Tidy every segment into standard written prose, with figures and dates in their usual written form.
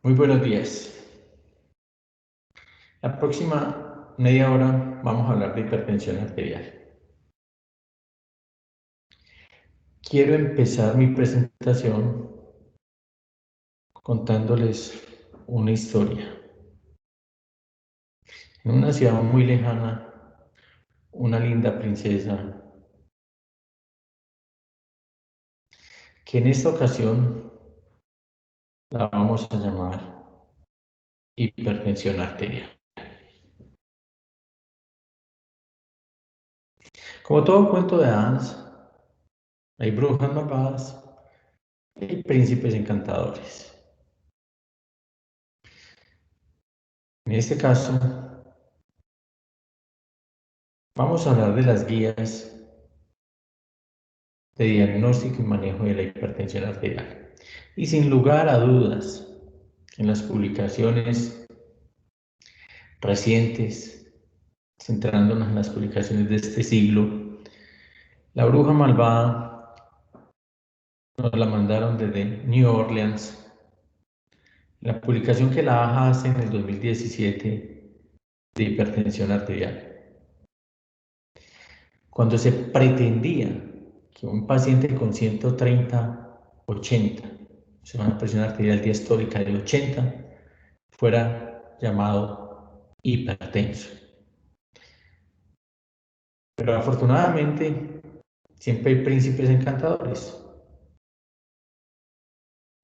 Muy buenos días. La próxima media hora vamos a hablar de hipertensión arterial. Quiero empezar mi presentación contándoles una historia. En una ciudad muy lejana, una linda princesa, que en esta ocasión la vamos a llamar hipertensión arterial. Como todo cuento de hadas, hay brujas malvadas y príncipes encantadores. En este caso, vamos a hablar de las guías de diagnóstico y manejo de la hipertensión arterial. Y sin lugar a dudas, en las publicaciones recientes, centrándonos en las publicaciones de este siglo, la bruja malvada nos la mandaron desde New Orleans. La publicación que la AJA hace en el 2017 de hipertensión arterial. Cuando se pretendía que un paciente con 130/80, o sea, una presión arterial diastólica de 80, fuera llamado hipertenso. Pero afortunadamente siempre hay príncipes encantadores.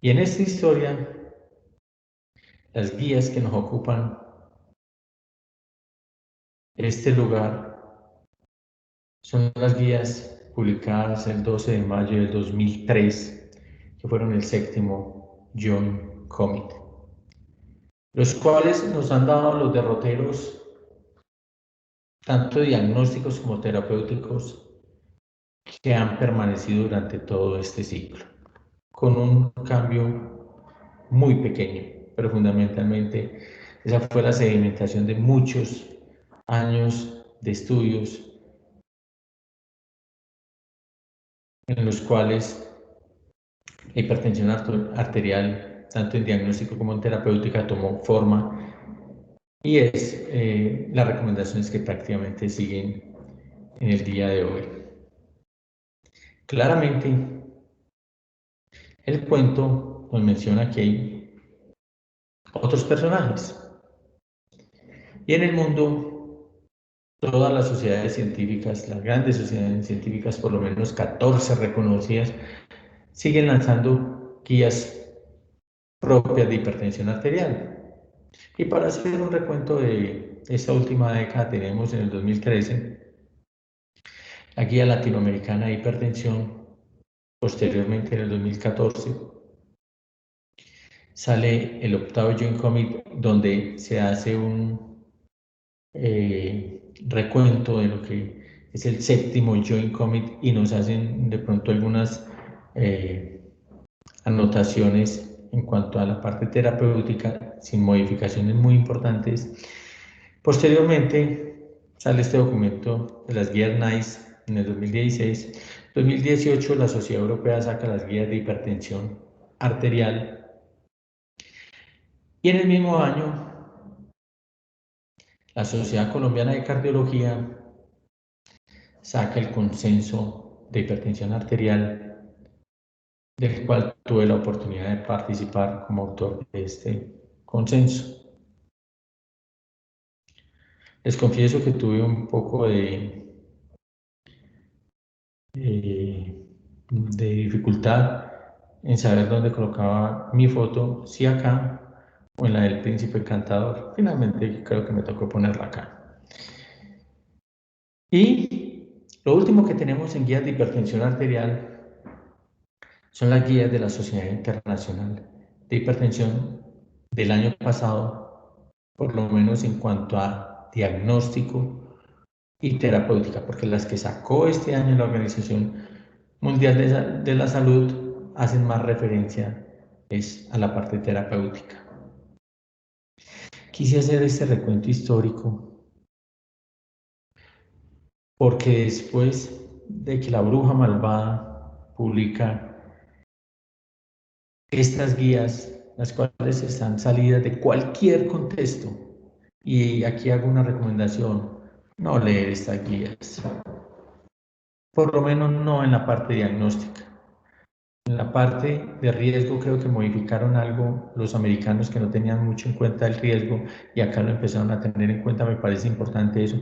Y en esta historia, las guías que nos ocupan este lugar son las guías publicadas el 12 de mayo del 2003, que fueron el 7º Joint Committee, los cuales nos han dado los derroteros tanto diagnósticos como terapéuticos que han permanecido durante todo este ciclo, con un cambio muy pequeño, pero fundamentalmente esa fue la sedimentación de muchos años de estudios en los cuales la hipertensión arterial, tanto en diagnóstico como en terapéutica, tomó forma y es las recomendaciones que prácticamente siguen en el día de hoy. Claramente, el cuento nos menciona que hay otros personajes y en el mundo todas las sociedades científicas, las grandes sociedades científicas, por lo menos 14 reconocidas, siguen lanzando guías propias de hipertensión arterial. Y para hacer un recuento de esta última década, tenemos en el 2013 la Guía Latinoamericana de Hipertensión. Posteriormente, en el 2014, sale el 8º Joint Committee, donde se hace un recuento de lo que es el 7º Joint Committee y nos hacen de pronto algunas anotaciones en cuanto a la parte terapéutica, sin modificaciones muy importantes. Posteriormente sale este documento de las guías NICE en el 2016. 2018 la Sociedad Europea saca las guías de hipertensión arterial y en el mismo año la Sociedad Colombiana de Cardiología saca el consenso de hipertensión arterial, del cual tuve la oportunidad de participar como autor de este consenso. Les confieso que tuve un poco de dificultad en saber dónde colocaba mi foto, si acá o en la del príncipe encantador. Finalmente creo que me tocó ponerla acá. Y lo último que tenemos en guías de hipertensión arterial son las guías de la Sociedad Internacional de Hipertensión del año pasado, por lo menos en cuanto a diagnóstico y terapéutica, porque las que sacó este año la Organización Mundial de la Salud hacen más referencia a la parte terapéutica. Quise hacer este recuento histórico porque después de que la bruja malvada publica estas guías, las cuales están salidas de cualquier contexto. Y aquí hago una recomendación: no leer estas guías, por lo menos no en la parte diagnóstica. En la parte de riesgo creo que modificaron algo los americanos, que no tenían mucho en cuenta el riesgo, y acá lo empezaron a tener en cuenta. Me parece importante eso,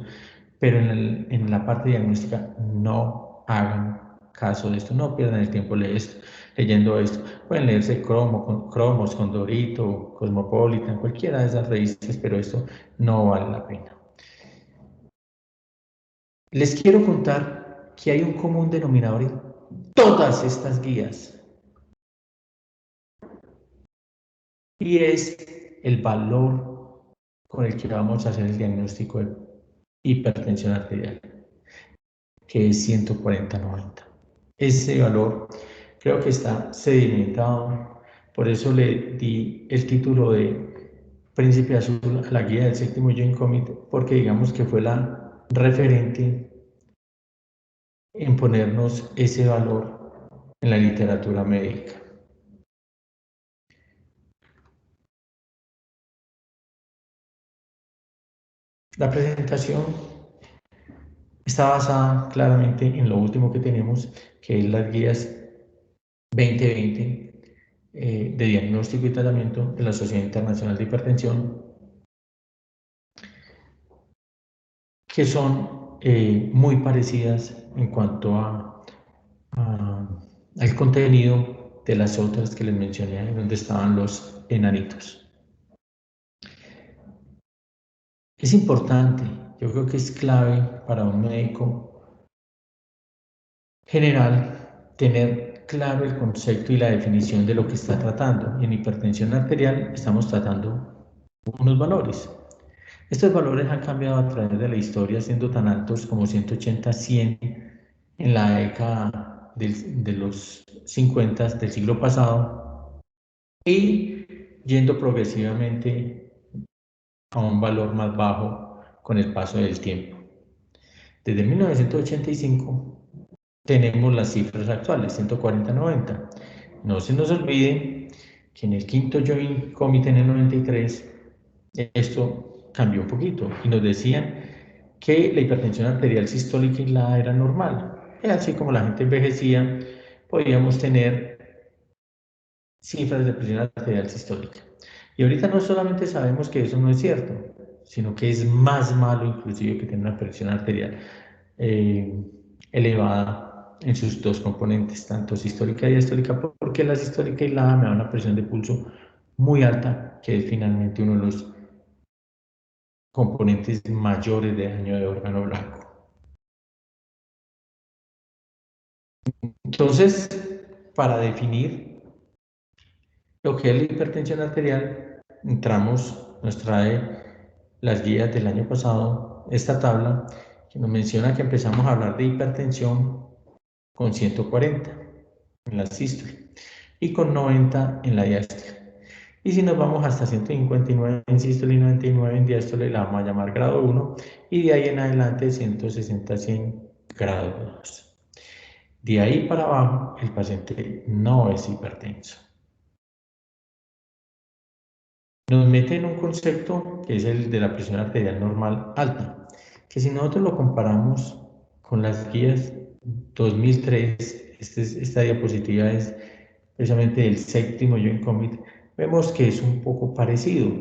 pero en la parte diagnóstica no hagan caso de esto, no pierdan el tiempo leyendo esto. Pueden leerse Cromos, Condorito, Cosmopolitan, cualquiera de esas revistas, pero esto no vale la pena. Les quiero contar que hay un común denominador en todas estas guías, y es el valor con el que vamos a hacer el diagnóstico de hipertensión arterial, que es 140/90. Ese valor creo que está sedimentado, por eso le di el título de Príncipe Azul a la guía del séptimo Joint Committee, porque digamos que fue la referente en ponernos ese valor en la literatura médica. La presentación está basada claramente en lo último que tenemos, que es las guías 2020 de diagnóstico y tratamiento de la Sociedad Internacional de Hipertensión, que son muy parecidas en cuanto al contenido de las otras que les mencioné, donde estaban los enanitos. Es importante, yo creo que es clave para un médico general tener claro el concepto y la definición de lo que está tratando. Y en hipertensión arterial estamos tratando unos valores. Estos valores han cambiado a través de la historia, siendo tan altos como 180, 100 en la década de los 50 del siglo pasado, y yendo progresivamente a un valor más bajo con el paso del tiempo. Desde 1985 tenemos las cifras actuales, 140/90. No se nos olvide que en el quinto Joint Committee en el 93 esto cambió un poquito y nos decían que la hipertensión arterial sistólica aislada era normal. Y así como la gente envejecía, podíamos tener cifras de presión arterial sistólica. Y ahorita no solamente sabemos que eso no es cierto, sino que es más malo inclusive que tener una presión arterial elevada en sus dos componentes, tanto sistólica y diastólica, porque la sistólica aislada me da una presión de pulso muy alta, que es finalmente uno de los componentes mayores de daño de órgano blanco. Entonces, para definir lo que es la hipertensión arterial, nos trae las guías del año pasado, esta tabla que nos menciona que empezamos a hablar de hipertensión con 140 en la sístole y con 90 en la diástole. Y si nos vamos hasta 159 en sístole y 99 en diástole, la vamos a llamar grado 1, y de ahí en adelante 160 a 100 grado 2. De ahí para abajo, el paciente no es hipertenso. Nos mete en un concepto que es el de la presión arterial normal alta, que si nosotros lo comparamos con las guías 2003, esta diapositiva es precisamente del séptimo Joint Committee, vemos que es un poco parecido,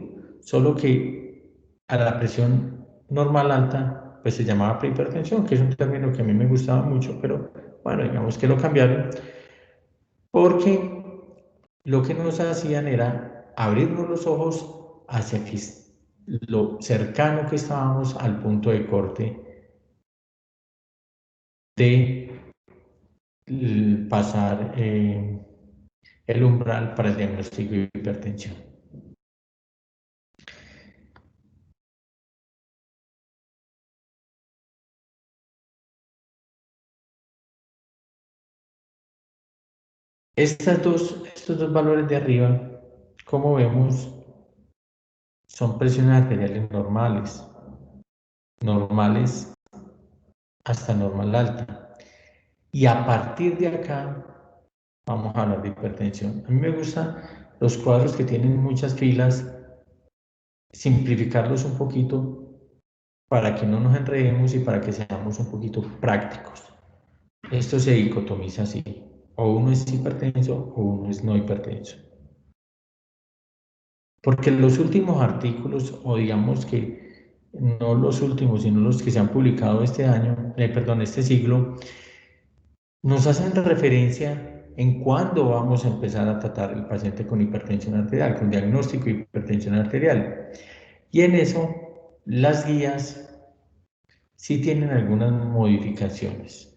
solo que a la presión normal alta pues se llamaba prehipertensión, que es un término que a mí me gustaba mucho, pero bueno, digamos que lo cambiaron, porque lo que nos hacían era abrirnos los ojos hacia que lo cercano que estábamos al punto de corte de pasar el umbral para el diagnóstico de hipertensión. Estos dos valores de arriba, como vemos, son presiones arteriales normales hasta normal alta. Y a partir de acá vamos a hablar de hipertensión. A mí me gusta los cuadros que tienen muchas filas, simplificarlos un poquito para que no nos enredemos y para que seamos un poquito prácticos. Esto se dicotomiza así, o uno es hipertenso o uno es no hipertenso. Porque los últimos artículos, o digamos que no los últimos, sino los que se han publicado este año, este siglo, nos hacen referencia en cuándo vamos a empezar a tratar al paciente con hipertensión arterial, con diagnóstico de hipertensión arterial. Y en eso, las guías sí tienen algunas modificaciones.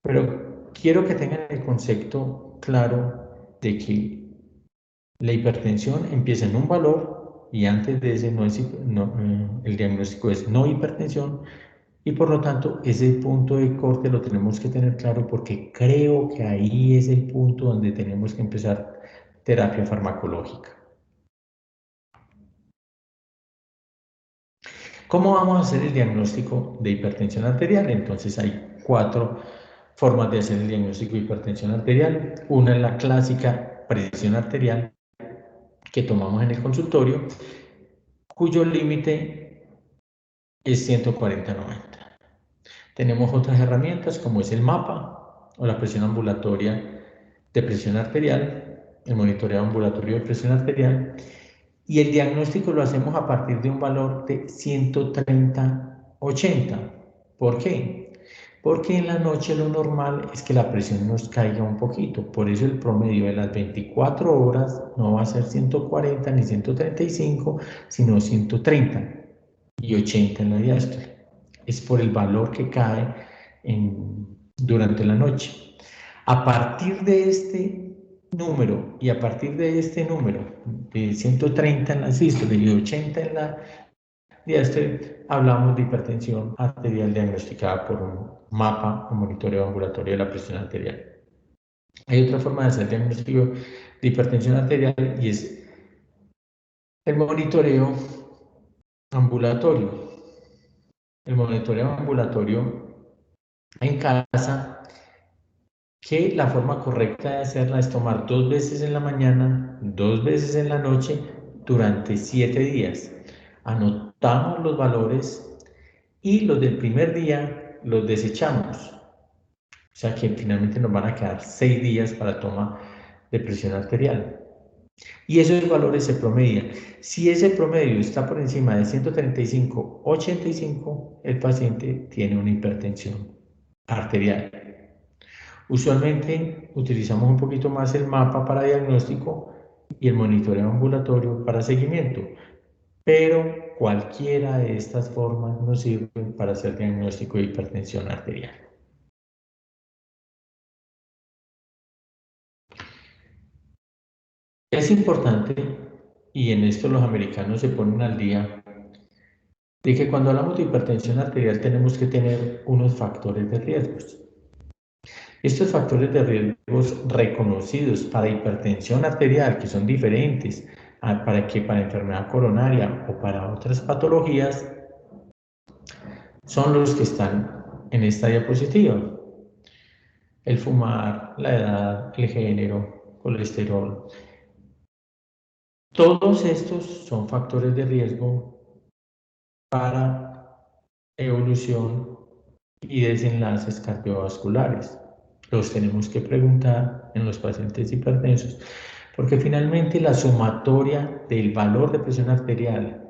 Pero quiero que tengan el concepto claro de que la hipertensión empieza en un valor y antes de ese el diagnóstico es no hipertensión, y por lo tanto ese punto de corte lo tenemos que tener claro porque creo que ahí es el punto donde tenemos que empezar terapia farmacológica. ¿Cómo vamos a hacer el diagnóstico de hipertensión arterial? Entonces hay 4 formas de hacer el diagnóstico de hipertensión arterial. Una es la clásica presión arterial que tomamos en el consultorio, cuyo límite es 140/90. Tenemos otras herramientas como es el mapa o la presión ambulatoria de presión arterial, el monitoreo ambulatorio de presión arterial, y el diagnóstico lo hacemos a partir de un valor de 130/80. ¿Por qué? Porque en la noche lo normal es que la presión nos caiga un poquito, por eso el promedio de las 24 horas no va a ser 140 ni 135, sino 130 y 80 en la diástole. Es por el valor que cae durante la noche. A partir de este número y a partir de este número de 130 en la sístole y 80 en la diástole, hablamos de hipertensión arterial diagnosticada por un mapa o monitoreo ambulatorio de la presión arterial. Hay otra forma de hacer diagnóstico de hipertensión arterial y es el monitoreo ambulatorio. El monitoreo ambulatorio en casa, que la forma correcta de hacerla es tomar 2 veces en la mañana, 2 veces en la noche, durante 7 días. Anotamos los valores y los del primer día los desechamos. O sea que finalmente nos van a quedar 6 días para toma de presión arterial. Y esos valores se promedian. Si ese promedio está por encima de 135/85, el paciente tiene una hipertensión arterial. Usualmente utilizamos un poquito más el mapa para diagnóstico y el monitoreo ambulatorio para seguimiento, pero cualquiera de estas formas nos sirven para hacer diagnóstico de hipertensión arterial. Es importante, y en esto los americanos se ponen al día, de que cuando hablamos de hipertensión arterial tenemos que tener unos factores de riesgos. Estos factores de riesgos reconocidos para hipertensión arterial, que son diferentes para enfermedad coronaria o para otras patologías, son los que están en esta diapositiva. El fumar, la edad, el género, colesterol. Todos estos son factores de riesgo para evolución y desenlaces cardiovasculares. Los tenemos que preguntar en los pacientes hipertensos, porque finalmente la sumatoria del valor de presión arterial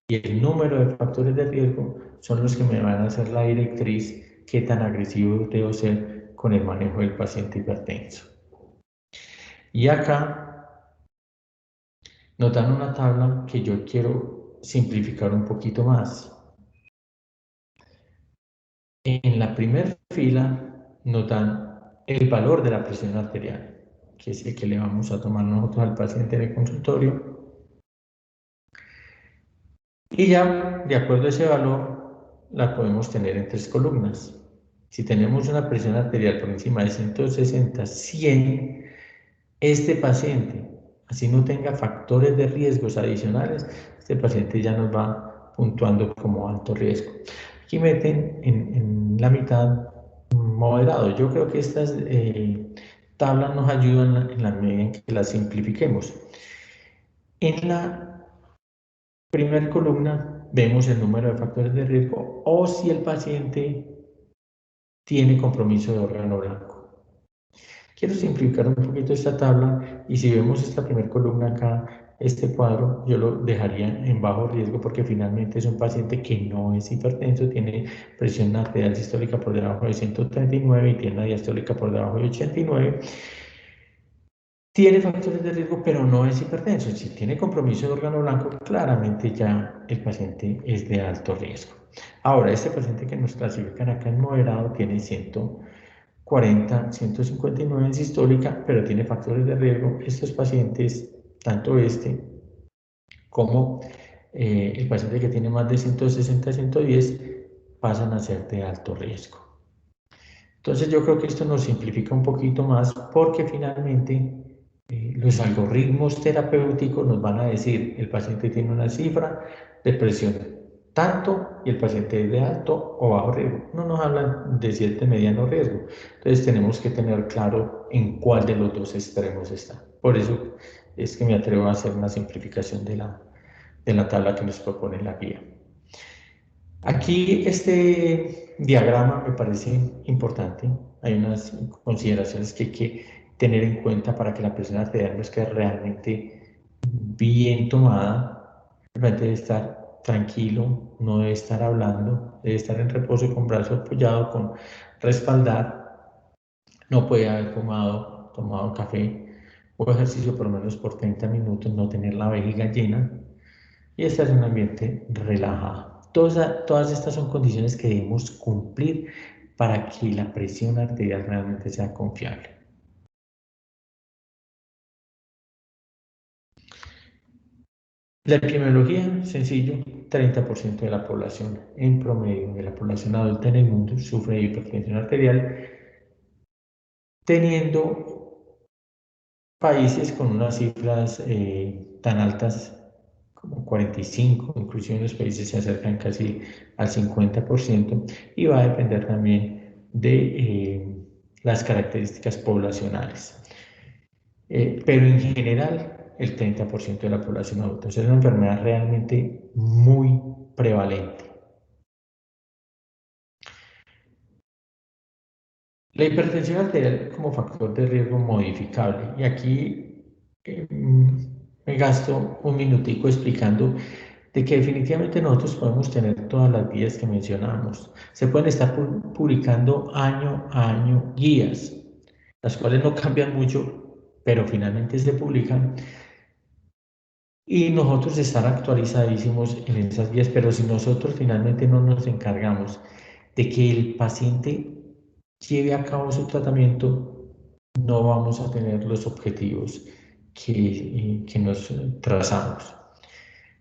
y el número de factores de riesgo son los que me van a hacer la directriz qué tan agresivo debo ser con el manejo del paciente hipertenso. Y acá nos dan una tabla que yo quiero simplificar un poquito más. En la primera fila nos dan el valor de la presión arterial, que es el que le vamos a tomar nosotros al paciente en el consultorio. Y ya, de acuerdo a ese valor, la podemos tener en 3 columnas. Si tenemos una presión arterial por encima de 160/100, este paciente, así no tenga factores de riesgos adicionales, este paciente ya nos va puntuando como alto riesgo. Aquí meten en la mitad moderado. Yo creo que estas tabla nos ayuda en la medida en que la simplifiquemos. En la primera columna vemos el número de factores de riesgo o si el paciente tiene compromiso de órgano blanco. Quiero simplificar un poquito esta tabla y si vemos esta primera columna acá, este cuadro, yo lo dejaría en bajo riesgo porque finalmente es un paciente que no es hipertenso, tiene presión arterial sistólica por debajo de 139 y tiene una diastólica por debajo de 89. Tiene factores de riesgo, pero no es hipertenso. Si tiene compromiso de órgano blanco, claramente ya el paciente es de alto riesgo. Ahora, este paciente que nos clasifican acá en moderado tiene 140, 159 en sistólica, pero tiene factores de riesgo. Estos pacientes, tanto este como el paciente que tiene más de 160, 110, pasan a ser de alto riesgo. Entonces yo creo que esto nos simplifica un poquito más porque finalmente los algoritmos terapéuticos nos van a decir el paciente tiene una cifra de presión tanto y el paciente es de alto o bajo riesgo. No nos hablan de si es de mediano riesgo. Entonces tenemos que tener claro en cuál de los dos extremos está. Por eso es que me atrevo a hacer una simplificación de la tabla que nos propone la guía. Aquí este diagrama me parece importante. Hay unas consideraciones que hay que tener en cuenta para que la presión arterial no quede realmente bien tomada. El paciente debe estar tranquilo, no debe estar hablando, debe estar en reposo con brazo apoyado, con respaldar. No puede haber tomado café o ejercicio por lo menos por 30 minutos, no tener la vejiga llena y estar en un ambiente relajado. Todas estas son condiciones que debemos cumplir para que la presión arterial realmente sea confiable. La epidemiología, sencillo, 30% de la población en promedio de la población adulta en el mundo sufre de hipertensión arterial, teniendo países con unas cifras tan altas como 45, inclusive en los países se acercan casi al 50%, y va a depender también de las características poblacionales. Pero en general, el 30% de la población adulta. Es una enfermedad realmente muy prevalente. La hipertensión arterial como factor de riesgo modificable. Y aquí me gasto un minutico explicando de que definitivamente nosotros podemos tener todas las guías que mencionamos. Se pueden estar publicando año a año guías, las cuales no cambian mucho, pero finalmente se publican. Y nosotros estar actualizadísimos en esas guías, pero si nosotros finalmente no nos encargamos de que el paciente lleve a cabo su tratamiento, no vamos a tener los objetivos que nos trazamos.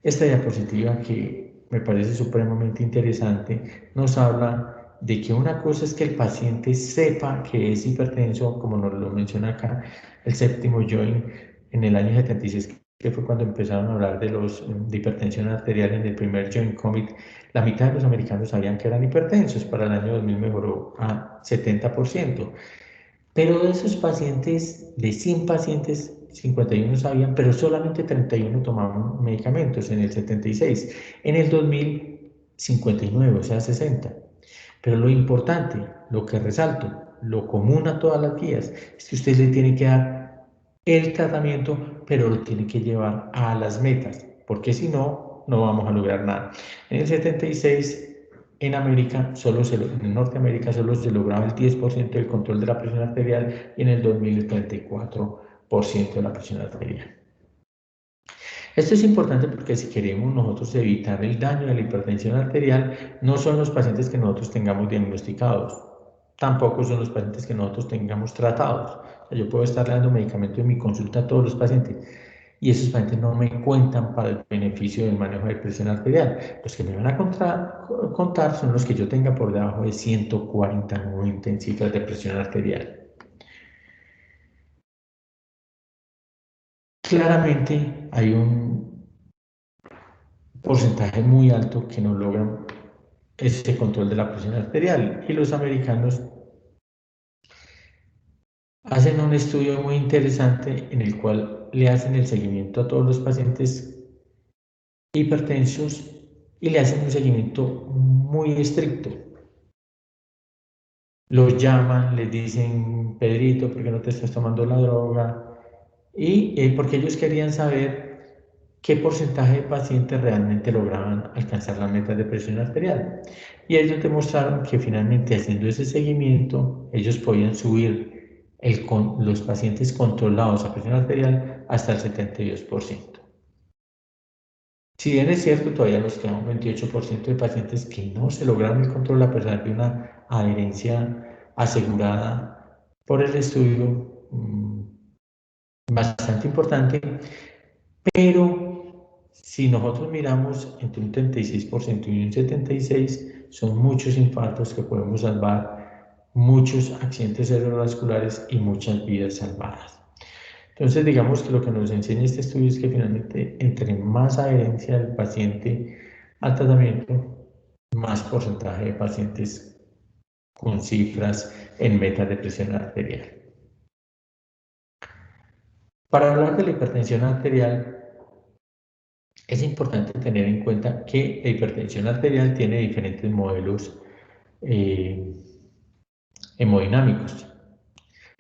Esta diapositiva, que me parece supremamente interesante, nos habla de que una cosa es que el paciente sepa que es hipertenso, como nos lo menciona acá el séptimo joint en el año 76, que fue cuando empezaron a hablar de hipertensión arterial en el primer Joint Committee. La mitad de los americanos sabían que eran hipertensos, para el año 2000 mejoró a 70%. Pero de esos pacientes, de 100 pacientes, 51 sabían, pero solamente 31 tomaban medicamentos en el 76. En el 2000, 59, o sea, 60. Pero lo importante, lo que resalto, lo común a todas las guías, es que usted le tiene que dar el tratamiento, pero lo tiene que llevar a las metas, porque si no, no vamos a lograr nada. En el 76, en Norteamérica solo se lograba el 10% del control de la presión arterial y en el 2000 el 34% de la presión arterial. Esto es importante porque si queremos nosotros evitar el daño de la hipertensión arterial, no son los pacientes que nosotros tengamos diagnosticados, tampoco son los pacientes que nosotros tengamos tratados. O sea, yo puedo estar dando medicamento en mi consulta a todos los pacientes y esos pacientes no me cuentan para el beneficio del manejo de presión arterial. Los que me van a contar son los que yo tenga por debajo de 140, 90 en cifras de presión arterial. Claramente hay un porcentaje muy alto que no logran ese control de la presión arterial y los americanos hacen un estudio muy interesante en el cual le hacen el seguimiento a todos los pacientes hipertensos y le hacen un seguimiento muy estricto. Los llaman, les dicen, Pedrito, ¿por qué no te estás tomando la droga? Y porque ellos querían saber qué porcentaje de pacientes realmente lograban alcanzar la meta de presión arterial. Y ellos demostraron que finalmente haciendo ese seguimiento, ellos podían subir los pacientes controlados a presión arterial hasta el 72%. Si bien es cierto, todavía nos queda un 28% de pacientes que no se lograron el control a pesar de una adherencia asegurada por el estudio bastante importante, pero si nosotros miramos entre un 36% y un 76%, son muchos infartos que podemos salvar, muchos accidentes cerebrovasculares y muchas vidas salvadas. Entonces, digamos que lo que nos enseña este estudio es que finalmente, entre más adherencia del paciente al tratamiento, más porcentaje de pacientes con cifras en metas de presión arterial. Para hablar de la hipertensión arterial, es importante tener en cuenta que la hipertensión arterial tiene diferentes modelos eh, hemodinámicos.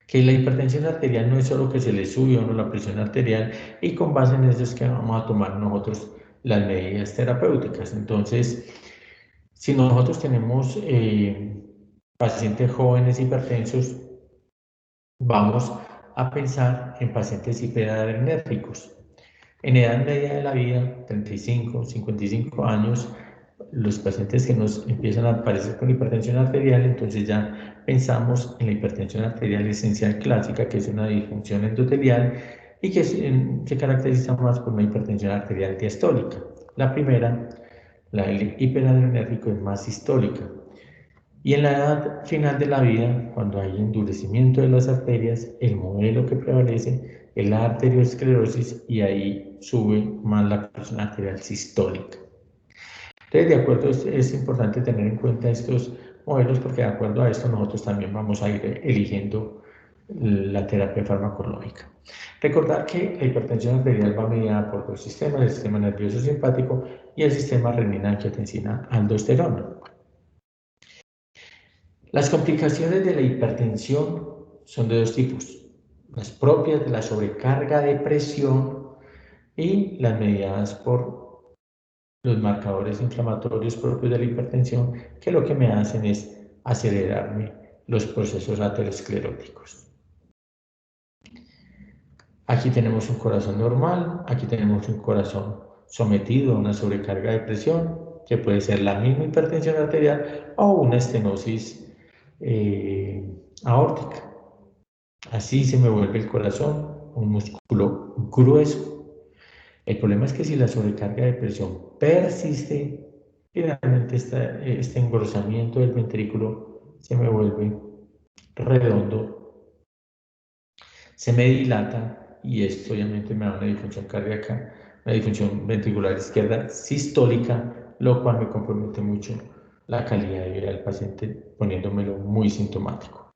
Que la hipertensión arterial no es solo que se le sube a uno la presión arterial y con base en eso es que vamos a tomar nosotros las medidas terapéuticas. Entonces, si nosotros tenemos pacientes jóvenes hipertensos, vamos a pensar en pacientes hiperadrenérgicos. En edad media de la vida, 35, 55 años, los pacientes que nos empiezan a aparecer con hipertensión arterial, entonces ya pensamos en la hipertensión arterial esencial clásica, que es una disfunción endotelial y que se caracteriza más por una hipertensión arterial diastólica. La primera, la del hiperadrenérgico, es más sistólica. Y en la edad final de la vida, cuando hay endurecimiento de las arterias, el modelo que prevalece es la arteriosclerosis y ahí sube más la presión arterial sistólica. Entonces, de acuerdo, es importante tener en cuenta estos modelos porque de acuerdo a esto nosotros también vamos a ir eligiendo la terapia farmacológica. Recordar que la hipertensión arterial va mediada por dos sistemas, el sistema nervioso simpático y el sistema renina-angiotensina-aldosterona. Las complicaciones de la hipertensión son de dos tipos, las propias de la sobrecarga de presión y las mediadas por los marcadores inflamatorios propios de la hipertensión, que lo que me hacen es acelerarme los procesos ateroscleróticos. Aquí tenemos un corazón normal, aquí tenemos un corazón sometido a una sobrecarga de presión, que puede ser la misma hipertensión arterial o una estenosis aórtica. Así se me vuelve el corazón, un músculo grueso. El problema es que si la sobrecarga de presión persiste, finalmente este engrosamiento del ventrículo se me vuelve redondo, se me dilata y esto obviamente me da una disfunción cardíaca, una disfunción ventricular izquierda sistólica, lo cual me compromete mucho la calidad de vida del paciente, poniéndomelo muy sintomático.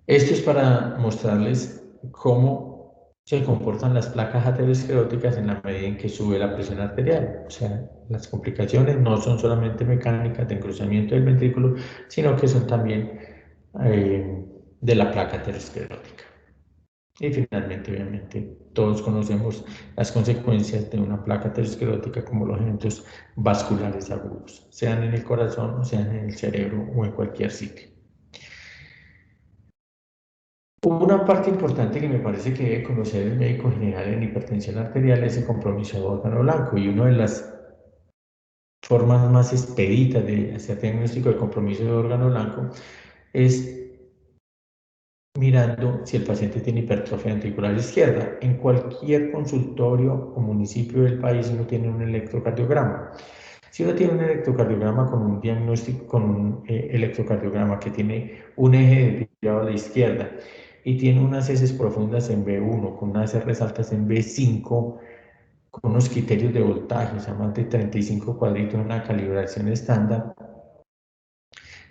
Esto es para mostrarles cómo se comportan las placas ateroscleróticas en la medida en que sube la presión arterial. O sea, las complicaciones no son solamente mecánicas de engrosamiento del ventrículo, sino que son también de la placa aterosclerótica. Y finalmente, obviamente, todos conocemos las consecuencias de una placa aterosclerótica como los eventos vasculares agudos, sean en el corazón, sean en el cerebro o en cualquier sitio. Una parte importante que me parece que debe conocer el médico general en hipertensión arterial es el compromiso de órgano blanco, y una de las formas más expeditas de hacer diagnóstico de compromiso de órgano blanco es mirando si el paciente tiene hipertrofia ventricular izquierda. En cualquier consultorio o municipio del país uno tiene un electrocardiograma. Si uno tiene un electrocardiograma con un diagnóstico, con un electrocardiograma que tiene un eje desviado a la izquierda y tiene unas heces profundas en B1, con unas heces altas en B5, con unos criterios de voltaje, o sea, más de 35 cuadritos en una calibración estándar,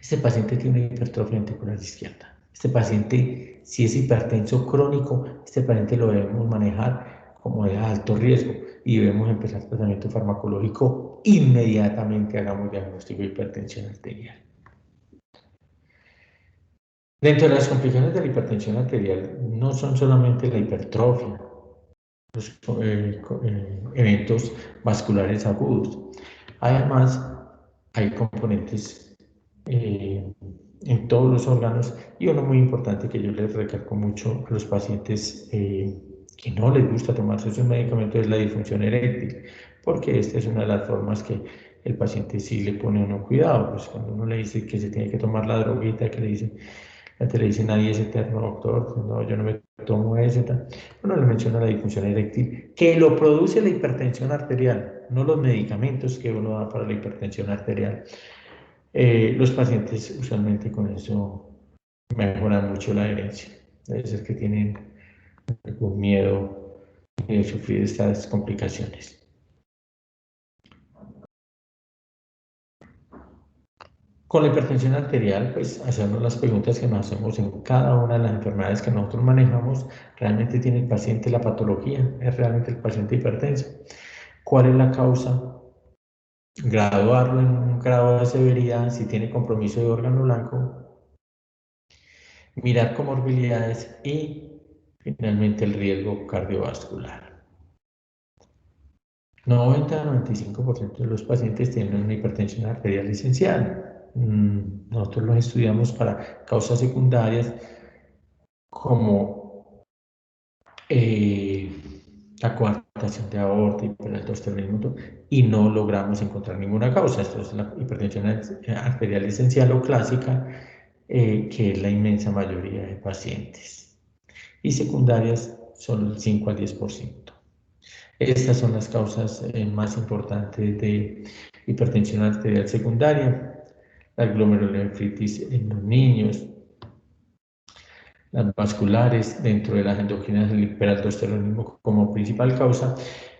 Este paciente tiene una hipertrofia ventricular izquierda. Este paciente, si es hipertenso crónico, este paciente lo debemos manejar como de alto riesgo y debemos empezar tratamiento farmacológico inmediatamente. Hagamos diagnóstico de hipertensión arterial. Dentro de las complicaciones de la hipertensión arterial no son solamente la hipertrofia, los eventos vasculares agudos. Además, hay componentes en todos los órganos, y uno muy importante que yo les recalco mucho a los pacientes que no les gusta tomarse sus medicamentos es la disfunción eréctil, porque esta es una de las formas que el paciente sí le pone uno cuidado. Pues cuando uno le dice que se tiene que tomar la droguita, que le dice, la te le dice nadie es eterno, doctor, no, yo no me tomo ese, tal. Uno le menciona la disfunción eréctil, que lo produce la hipertensión arterial, no los medicamentos que uno da para la hipertensión arterial. Los pacientes usualmente con eso mejoran mucho la adherencia. Debe ser que tienen algún miedo de sufrir estas complicaciones. Con la hipertensión arterial, pues hacernos las preguntas que nos hacemos en cada una de las enfermedades que nosotros manejamos. ¿Realmente tiene el paciente la patología? ¿Es realmente el paciente hipertenso? ¿Cuál es la causa? Graduarlo en un grado de severidad, si tiene compromiso de órgano blanco, mirar comorbilidades y finalmente el riesgo cardiovascular. 90-95% de los pacientes tienen una hipertensión arterial esencial. Nosotros los estudiamos para causas secundarias como la coartación de aorta, hiperaldosteronismo, y no logramos encontrar ninguna causa. Esto es la hipertensión arterial esencial o clásica, que es la inmensa mayoría de pacientes. Y secundarias son el 5 al 10%. Estas son las causas más importantes de hipertensión arterial secundaria: la glomerulonefritis en los niños, las vasculares, dentro de las endocrinas el hiperaldosteronismo como principal causa,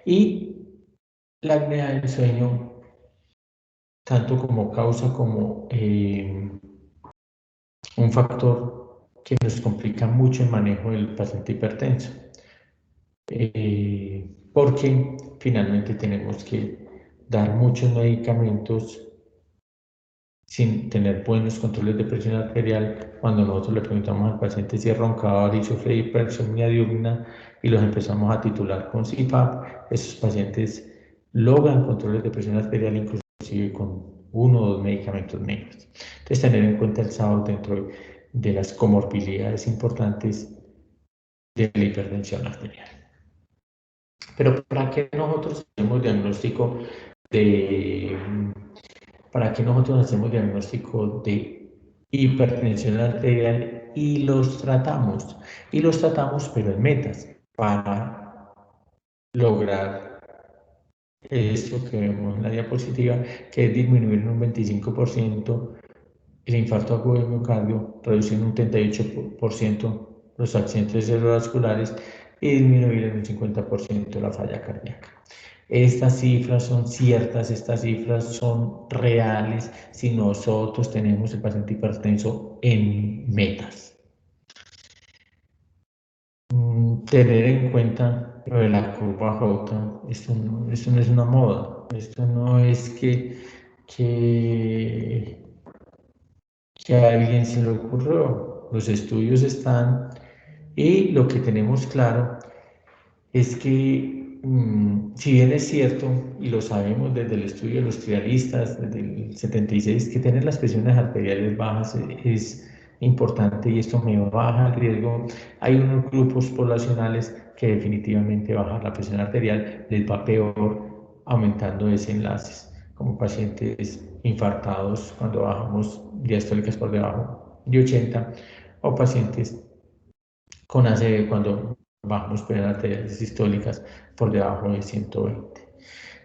y la apnea del sueño tanto como causa como un factor que nos complica mucho el manejo del paciente hipertenso, porque finalmente tenemos que dar muchos medicamentos sin tener buenos controles de presión arterial. Cuando nosotros le preguntamos al paciente si es roncador y sufre hipersomnia diurna y los empezamos a titular con CPAP, esos pacientes logran controles de presión arterial inclusive con 1 o 2 medicamentos menos. Entonces, tener en cuenta el SAO dentro de las comorbilidades importantes de la hipertensión arterial. Pero ¿para qué nosotros hacemos diagnóstico de hipertensión arterial y los tratamos? Y los tratamos, pero en metas, para lograr esto que vemos en la diapositiva, que es disminuir en un 25% el infarto agudo del miocardio, reducir en un 38% los accidentes cerebrovasculares y disminuir en un 50% la falla cardíaca. Estas cifras son ciertas, estas cifras son reales si nosotros tenemos el paciente hipertenso en metas. Tener en cuenta lo de la curva J, esto no es una moda, esto no es que a alguien se le ocurrió. Los estudios están, y lo que tenemos claro es que, si bien es cierto, y lo sabemos desde el estudio de los trialistas, desde el 76, que tener las presiones arteriales bajas es importante y esto me baja el riesgo, hay unos grupos poblacionales que definitivamente bajar la presión arterial les va peor, aumentando desenlaces, como pacientes infartados cuando bajamos diastólicas por debajo de 80, o pacientes con ACV cuando bajamos presiones arteriales sistólicas por debajo de 120.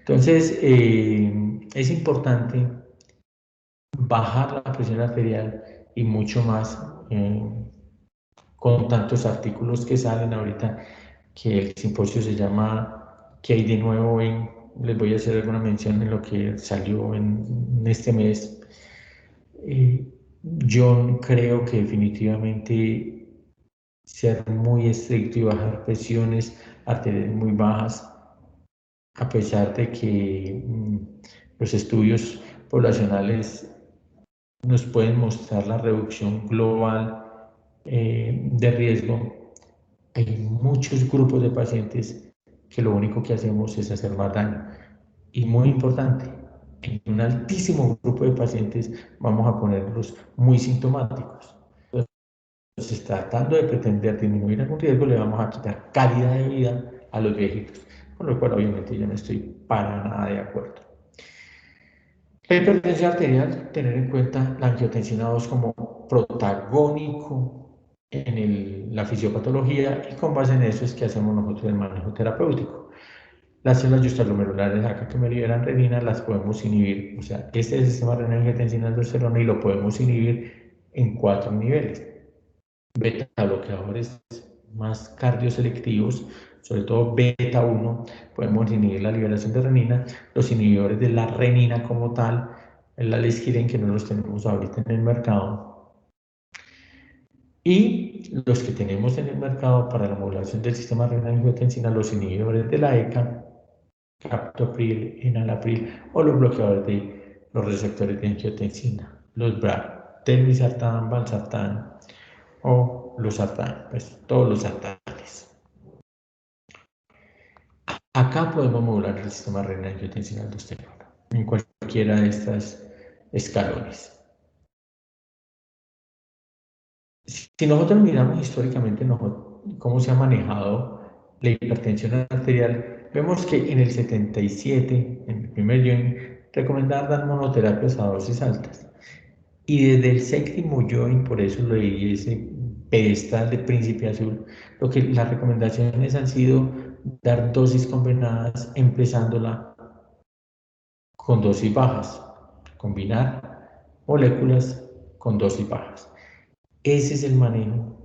Entonces, es importante bajar la presión arterial, y mucho más con tantos artículos que salen ahorita, que el simposio se llama ¿Qué hay de nuevo en? Les voy a hacer alguna mención en lo que salió en este mes. Yo creo que definitivamente ser muy estricto y bajar presiones arteriales muy bajas, a pesar de que los estudios poblacionales nos pueden mostrar la reducción global de riesgo, hay muchos grupos de pacientes que lo único que hacemos es hacer más daño. Y muy importante, en un altísimo grupo de pacientes vamos a ponerlos muy sintomáticos. Entonces, tratando de pretender disminuir algún riesgo, le vamos a quitar calidad de vida a los viejitos, con lo cual obviamente yo no estoy para nada de acuerdo. La hipertensión arterial, tener en cuenta la angiotensina 2 como protagónico en la fisiopatología, y con base en eso es que hacemos nosotros el manejo terapéutico. Las células extraglomerulares acá que me liberan renina las podemos inhibir, o sea, este es el sistema renina-angiotensina-aldosterona y lo podemos inhibir en 4 niveles. Beta bloqueadores más cardioselectivos, sobre todo beta 1, podemos inhibir la liberación de renina. Los inhibidores de la renina como tal, el alisquiren, que no los tenemos ahorita en el mercado, y los que tenemos en el mercado para la modulación del sistema renina-angiotensina, los inhibidores de la ECA, captopril, enalapril, o los bloqueadores de los receptores de angiotensina, los BRAF, telmisartán, valsartán, o los sartán, pues todos los sartanes. Acá podemos modular el sistema renina-angiotensina-aldosterona en cualquiera de estas escalones. Si nosotros miramos históricamente cómo se ha manejado la hipertensión arterial, vemos que en el 77, en el primer joint, recomendaban dar monoterapias a dosis altas. Y desde el séptimo joint, por eso lo leí ese pedestal de príncipe azul, lo que las recomendaciones han sido dar dosis combinadas, empezándola con dosis bajas, combinar moléculas con dosis bajas. Ese es el manejo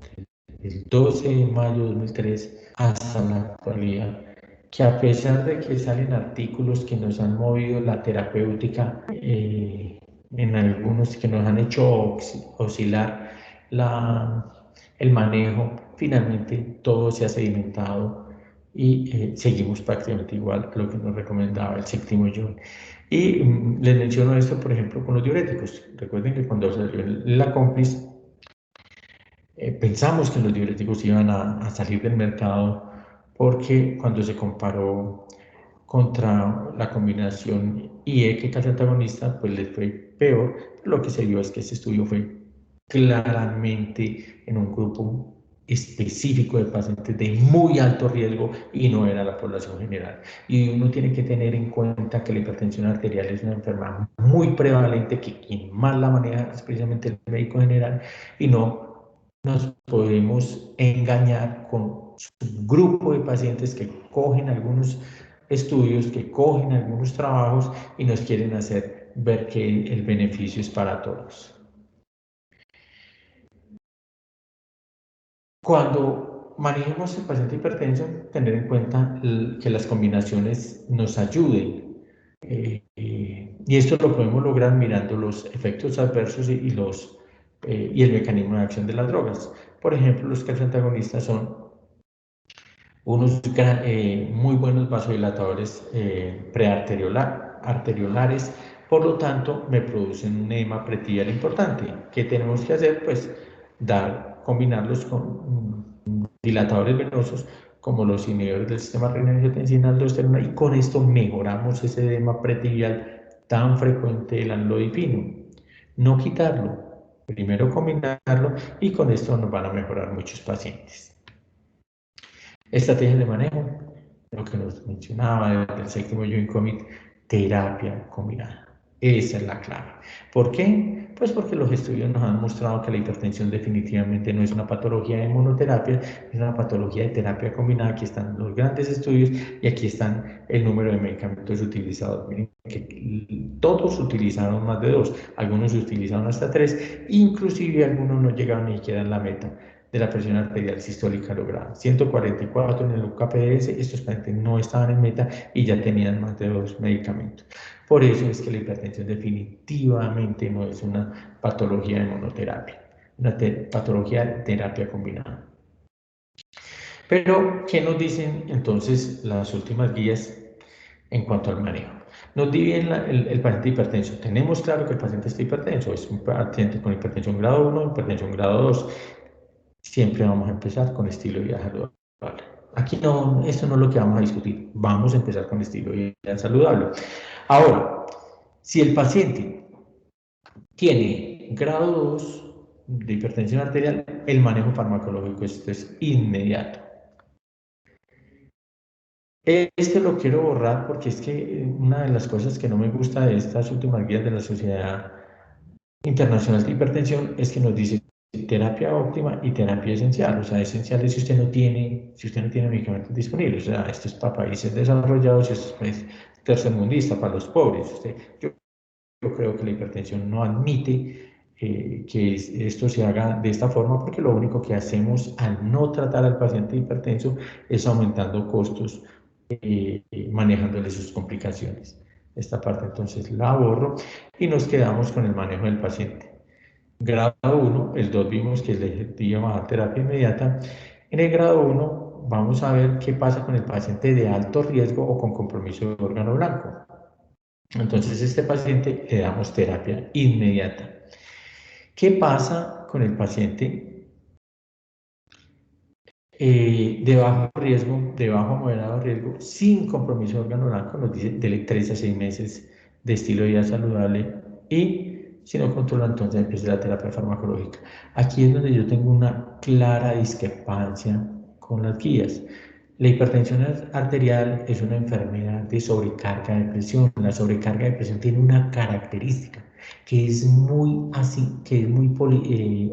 del 12 de mayo de 2003 hasta la actualidad, que a pesar de que salen artículos que nos han movido la terapéutica, en algunos que nos han hecho oscilar el manejo, finalmente todo se ha sedimentado y seguimos prácticamente igual a lo que nos recomendaba el séptimo John. Y les menciono esto, por ejemplo, con los diuréticos. Recuerden que cuando salió la Complis, pensamos que los diuréticos iban a salir del mercado, porque cuando se comparó contra la combinación IE calcio antagonista, pues les fue peor. Lo que se vio es que ese estudio fue claramente en un grupo específico de pacientes de muy alto riesgo y no era la población general. Y uno tiene que tener en cuenta que la hipertensión arterial es una enfermedad muy prevalente, que quien más la maneja es precisamente el médico general, y no nos podemos engañar con un grupo de pacientes que cogen algunos estudios, que cogen algunos trabajos y nos quieren hacer ver que el beneficio es para todos. Cuando manejemos el paciente hipertenso, tener en cuenta que las combinaciones nos ayuden. Y esto lo podemos lograr mirando los efectos adversos y el mecanismo de acción de las drogas. Por ejemplo, los calcioantagonistas son unos muy buenos vasodilatadores arteriolares, por lo tanto me producen un edema pretibial importante. ¿Qué tenemos que hacer? Pues combinarlos con dilatadores venosos como los inhibidores del sistema renina-angiotensina-aldosterona, y con esto mejoramos ese edema pretibial tan frecuente del amlodipino. No quitarlo, primero combinarlo, y con esto nos van a mejorar muchos pacientes. Estrategias de manejo, lo que nos mencionaba desde el séptimo Joint Commit, terapia combinada. Esa es la clave. ¿Por qué? Pues porque los estudios nos han mostrado que la hipertensión definitivamente no es una patología de monoterapia, es una patología de terapia combinada. Aquí están los grandes estudios y aquí están el número de medicamentos utilizados. Miren que todos utilizaron más de 2, algunos utilizaron hasta 3, inclusive algunos no llegaron ni siquiera a la meta de la presión arterial sistólica lograda. 144 en el UKPS, estos pacientes no estaban en meta y ya tenían más de 2 medicamentos. Por eso es que la hipertensión definitivamente no es una patología de monoterapia, una patología de terapia combinada. Pero, ¿qué nos dicen entonces las últimas guías en cuanto al manejo? Nos dividen el paciente hipertenso. Tenemos claro que el paciente está hipertenso, es un paciente con hipertensión grado 1, hipertensión grado 2. Siempre vamos a empezar con estilo de vida saludable. Aquí no, esto no es lo que vamos a discutir. Vamos a empezar con estilo de vida saludable. Ahora, si el paciente tiene grado 2 de hipertensión arterial, el manejo farmacológico esto es inmediato. Este lo quiero borrar porque es que una de las cosas que no me gusta de estas últimas guías de la Sociedad Internacional de Hipertensión es que nos dice terapia óptima y terapia esencial. O sea, esencial es si usted no tiene medicamentos disponibles. O sea, esto es para países desarrollados y esto es tercermundista, para los pobres. Yo creo que la hipertensión no admite que esto se haga de esta forma porque lo único que hacemos al no tratar al paciente hipertenso es aumentando costos, manejándole sus complicaciones. Esta parte entonces la borro y nos quedamos con el manejo del paciente. Grado 1, el 2 vimos que le lleva terapia inmediata. En el grado 1 vamos a ver qué pasa con el paciente de alto riesgo o con compromiso de órgano blanco. Entonces, a este paciente le damos terapia inmediata. ¿Qué pasa con el paciente de bajo riesgo, de bajo moderado riesgo, sin compromiso de órgano blanco? Nos dice de 3 a 6 meses de estilo de vida saludable y si no controla, entonces empieza la terapia farmacológica. Aquí es donde yo tengo una clara discrepancia con las guías. La hipertensión arterial es una enfermedad de sobrecarga de presión. La sobrecarga de presión tiene una característica que es muy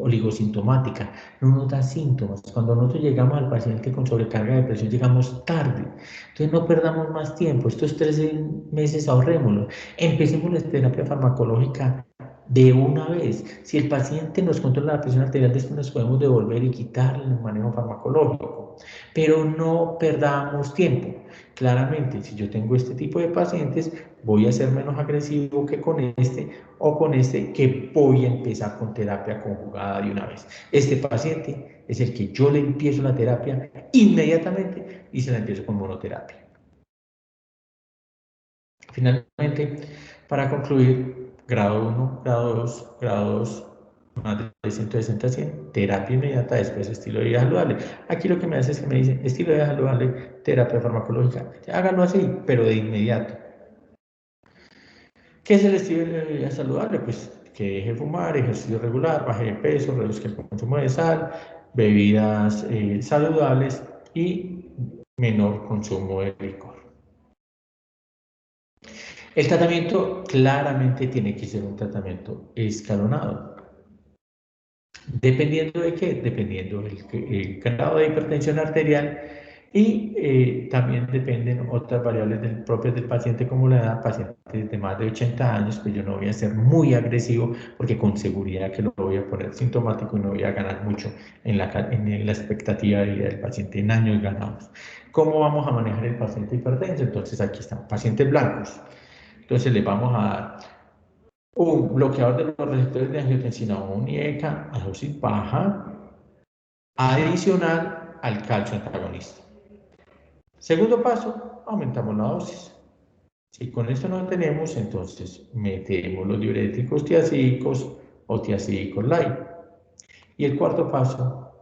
oligosintomática, no nos da síntomas. Cuando nosotros llegamos al paciente con sobrecarga de presión, llegamos tarde. Entonces no perdamos más tiempo, estos 13 meses ahorrémoslo. Empecemos la terapia farmacológica de una vez. Si el paciente nos controla la presión arterial, después nos podemos devolver y quitarle el manejo farmacológico. Pero no perdamos tiempo. Claramente, si yo tengo este tipo de pacientes, voy a ser menos agresivo que con este o con este que voy a empezar con terapia conjugada de una vez. Este paciente es el que yo le empiezo la terapia inmediatamente y se la empiezo con monoterapia. Finalmente, para concluir, grado 1, grado 2, grado 2, más de 160 a 100, terapia inmediata, después estilo de vida saludable. Aquí lo que me hace es que me dice, estilo de vida saludable, terapia farmacológica. Hágalo así, pero de inmediato. ¿Qué es el estilo de vida saludable? Pues que deje de fumar, ejercicio regular, baje de peso, reduzca el consumo de sal, bebidas saludables y menor consumo de licor. El tratamiento claramente tiene que ser un tratamiento escalonado. ¿Dependiendo de qué? Dependiendo del grado de hipertensión arterial y también dependen otras variables propias del paciente como la edad. Pacientes de más de 80 años, pues yo no voy a ser muy agresivo porque con seguridad que lo voy a poner sintomático y no voy a ganar mucho en la expectativa de vida del paciente en años ganados. ¿Cómo vamos a manejar el paciente hipertenso? Entonces aquí están pacientes blancos. Entonces les vamos a dar un bloqueador de los receptores de angiotensina o un IECA a dosis baja, adicional al calcio antagonista. Segundo paso, aumentamos la dosis. Si con esto no tenemos, entonces metemos los diuréticos tiazídicos o tiazídicos light. Y el cuarto paso,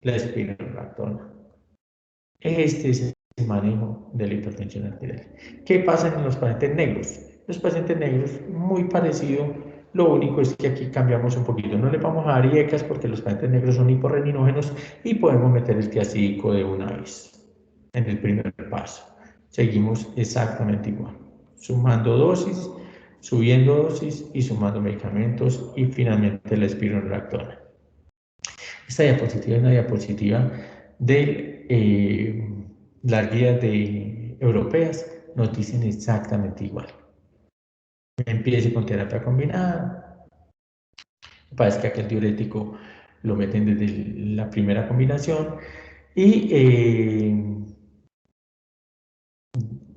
la espironolactona. Este es el manejo de la hipertensión arterial. ¿Qué pasa en los pacientes negros? Los pacientes negros, muy parecido, lo único es que aquí cambiamos un poquito. No le vamos a dar IECAS porque los pacientes negros son hiporreninógenos y podemos meter el tiazídico de una vez en el primer paso. Seguimos exactamente igual, sumando dosis, subiendo dosis y sumando medicamentos y finalmente la espironolactona. Esta diapositiva es una diapositiva de las guías europeas, nos dicen exactamente igual. Empiece con terapia combinada, parece que aquel diurético lo meten desde la primera combinación y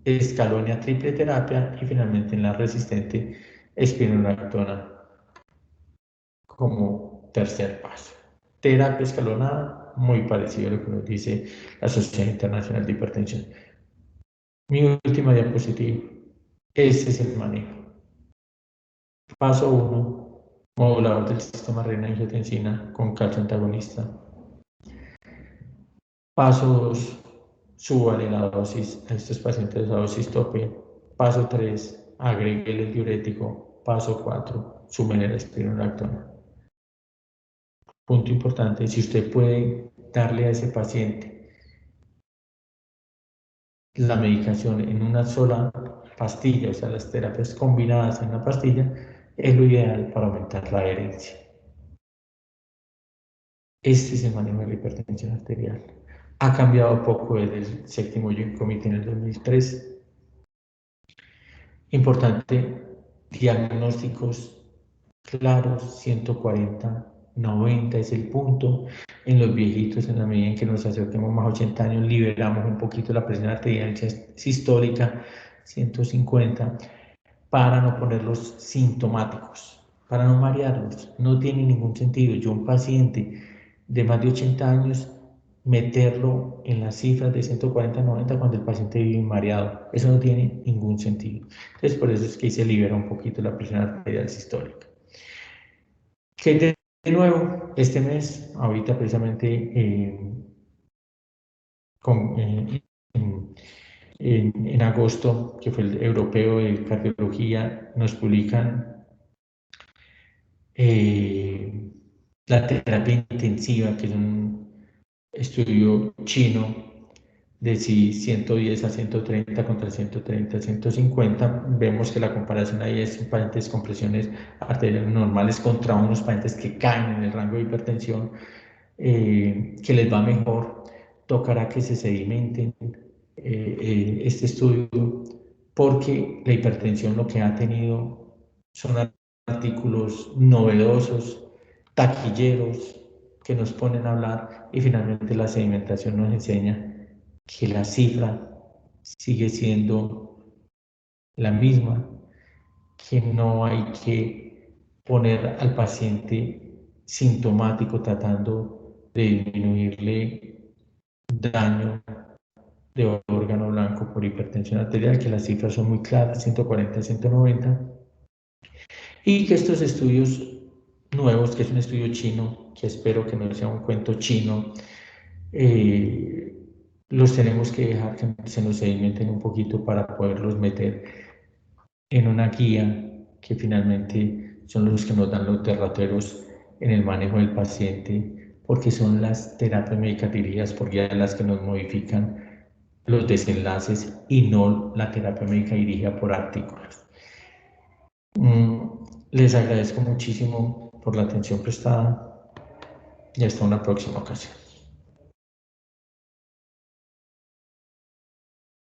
escalón a triple terapia y finalmente en la resistente espironolactona como tercer paso. Terapia escalonada, muy parecido a lo que nos dice la Sociedad Internacional de Hipertensión. Mi última diapositiva. Este es el manejo. Paso 1, modulador del sistema renina-angiotensina con calcio antagonista. Paso 2, súbale la dosis a estos pacientes a dosis tope. Paso 3, agregue el diurético. Paso 4, súmele la espironolactona. Punto importante, si usted puede darle a ese paciente la medicación en una sola pastilla, o sea, las terapias combinadas en una pastilla, es lo ideal para aumentar la adherencia. Este es el manejo de la hipertensión arterial. Ha cambiado poco desde el séptimo Joint Committee en el 2003. Importante, diagnósticos claros, 140, 90 es el punto. En los viejitos, en la medida en que nos acerquemos más a 80 años, liberamos un poquito la presión arterial sistólica, 150, para no ponerlos sintomáticos, para no marearlos. No tiene ningún sentido. Yo, un paciente de más de 80 años, meterlo en las cifras de 140, 90 cuando el paciente vive mareado. Eso no tiene ningún sentido. Entonces, por eso es que se libera un poquito la presión arterial sistólica. ¿Qué de nuevo? Este mes, ahorita precisamente en agosto, que fue el europeo de cardiología, nos publican la terapia intensiva, que es un estudio chino de si 110 a 130 contra 130 a 150, vemos que la comparación ahí es pacientes con presiones arteriales normales contra unos pacientes que caen en el rango de hipertensión, que les va mejor. Tocará que se sedimenten este estudio, porque la hipertensión lo que ha tenido son artículos novedosos, taquilleros, que nos ponen a hablar, y finalmente la sedimentación nos enseña que la cifra sigue siendo la misma, que no hay que poner al paciente sintomático tratando de disminuirle daño de órgano blanco por hipertensión arterial, que las cifras son muy claras, 140, 190, y que estos estudios nuevos, que es un estudio chino, que espero que no sea un cuento chino, los tenemos que dejar que se nos sedimenten un poquito para poderlos meter en una guía que finalmente son los que nos dan los derroteros en el manejo del paciente, porque son las terapias médicas dirigidas por guía las que nos modifican los desenlaces y no la terapia médica dirigida por artículos. Les agradezco muchísimo por la atención prestada y hasta una próxima ocasión.